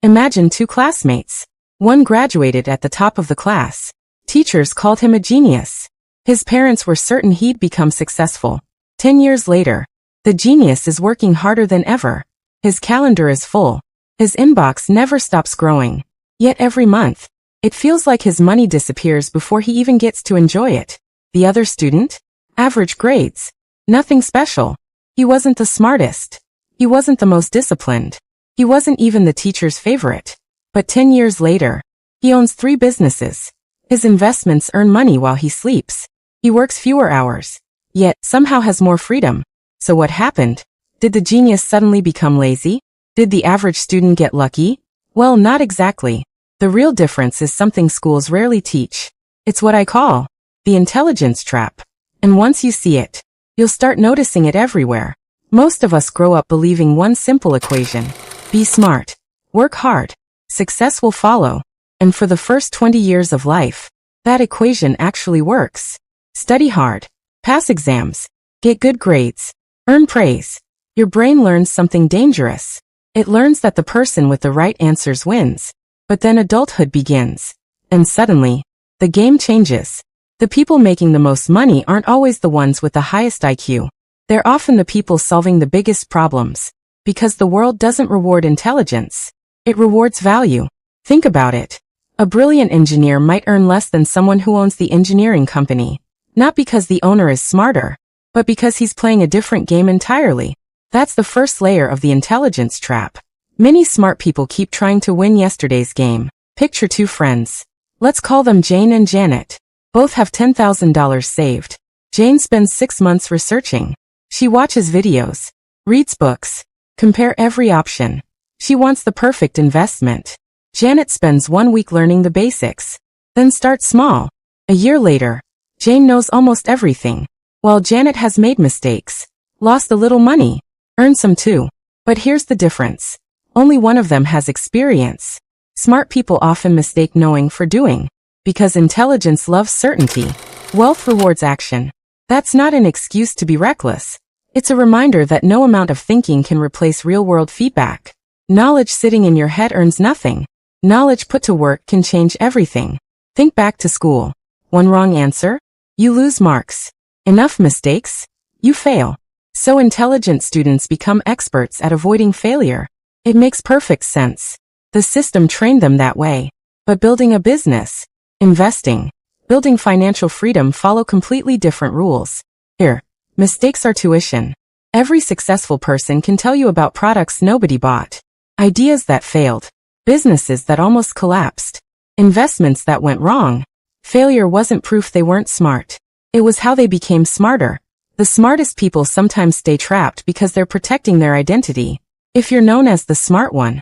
Imagine two classmates. One graduated at the top of the class. Teachers called him a genius. His parents were certain he'd become successful. 10 years later, the genius is working harder than ever. His calendar is full. His inbox never stops growing. Yet every month, it feels like his money disappears before he even gets to enjoy it. The other student? Average grades. Nothing special. He wasn't the smartest. He wasn't the most disciplined. He wasn't even the teacher's favorite. But 10 years later, he owns 3 businesses. His investments earn money while he sleeps. He works fewer hours, yet somehow has more freedom. So what happened? Did the genius suddenly become lazy? Did the average student get lucky? Well, not exactly. The real difference is something schools rarely teach. It's what I call the intelligence trap. And once you see it, you'll start noticing it everywhere. Most of us grow up believing one simple equation. Be smart. Work hard. Success will follow. And for the first 20 years of life, that equation actually works. Study hard. Pass exams. Get good grades. Earn praise. Your brain learns something dangerous. It learns that the person with the right answers wins. But then adulthood begins. And suddenly, the game changes. The people making the most money aren't always the ones with the highest IQ. They're often the people solving the biggest problems. Because the world doesn't reward intelligence. It rewards value. Think about it. A brilliant engineer might earn less than someone who owns the engineering company. Not because the owner is smarter, but because he's playing a different game entirely. That's the first layer of the intelligence trap. Many smart people keep trying to win yesterday's game. Picture 2 friends. Let's call them Jane and Janet. Both have $10,000 saved. Jane spends 6 months researching. She watches videos, reads books, compare every option. She wants the perfect investment. Janet spends 1 week learning the basics. Then starts small. A year later, Jane knows almost everything. While Janet has made mistakes, lost a little money, earned some too. But here's the difference. Only one of them has experience. Smart people often mistake knowing for doing. Because intelligence loves certainty. Wealth rewards action. That's not an excuse to be reckless. It's a reminder that no amount of thinking can replace real-world feedback. Knowledge sitting in your head earns nothing. Knowledge put to work can change everything. Think back to school. One wrong answer? You lose marks. Enough mistakes? You fail. So intelligent students become experts at avoiding failure. It makes perfect sense. The system trained them that way. But building a business, investing, building financial freedom follow completely different rules. Here, mistakes are tuition. Every successful person can tell you about products nobody bought, ideas that failed, businesses that almost collapsed, investments that went wrong. Failure wasn't proof they weren't smart. It was how they became smarter. The smartest people sometimes stay trapped because they're protecting their identity. If you're known as the smart one,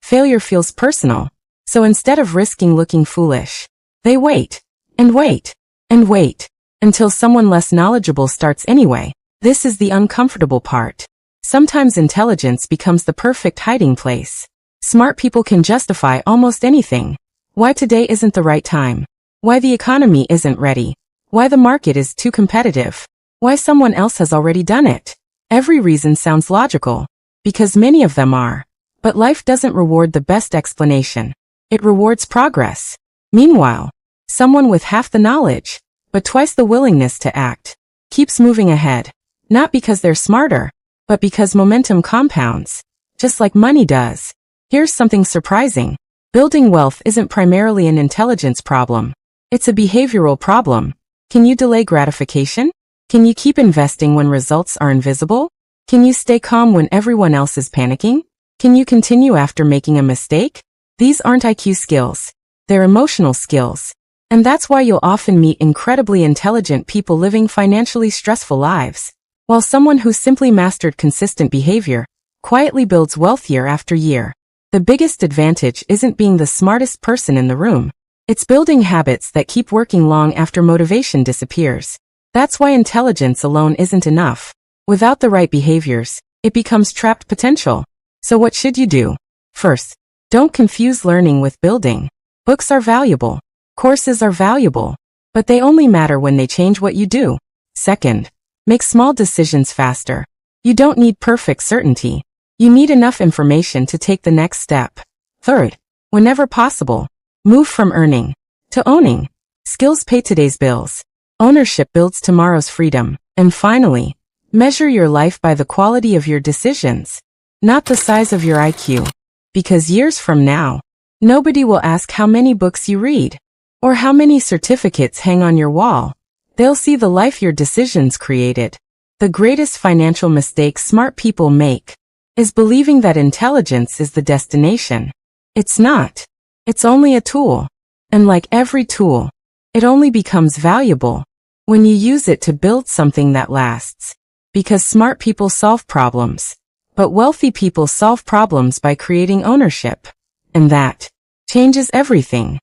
failure feels personal. So instead of risking looking foolish, they wait, and wait, and wait, until someone less knowledgeable starts anyway. This is the uncomfortable part. Sometimes intelligence becomes the perfect hiding place. Smart people can justify almost anything. Why today isn't the right time. Why the economy isn't ready. Why the market is too competitive. Why someone else has already done it. Every reason sounds logical. Because many of them are. But life doesn't reward the best explanation. It rewards progress. Meanwhile, someone with half the knowledge, but twice the willingness to act, keeps moving ahead. Not because they're smarter, but because momentum compounds. Just like money does. Here's something surprising. Building wealth isn't primarily an intelligence problem. It's a behavioral problem. Can you delay gratification? Can you keep investing when results are invisible? Can you stay calm when everyone else is panicking? Can you continue after making a mistake? These aren't IQ skills. They're emotional skills. And that's why you'll often meet incredibly intelligent people living financially stressful lives, while someone who simply mastered consistent behavior quietly builds wealth year after year. The biggest advantage isn't being the smartest person in the room. It's building habits that keep working long after motivation disappears. That's why intelligence alone isn't enough. Without the right behaviors, it becomes trapped potential. So what should you do? First, don't confuse learning with building. Books are valuable. Courses are valuable. But they only matter when they change what you do. Second, make small decisions faster. You don't need perfect certainty. You need enough information to take the next step. Third, whenever possible, move from earning to owning. Skills pay today's bills. Ownership builds tomorrow's freedom. And finally, measure your life by the quality of your decisions, not the size of your IQ. Because years from now, nobody will ask how many books you read or how many certificates hang on your wall. They'll see the life your decisions created. The greatest financial mistake smart people make is believing that intelligence is the destination. It's not. It's only a tool. And like every tool, it only becomes valuable when you use it to build something that lasts. Because smart people solve problems, but wealthy people solve problems by creating ownership. And that changes everything.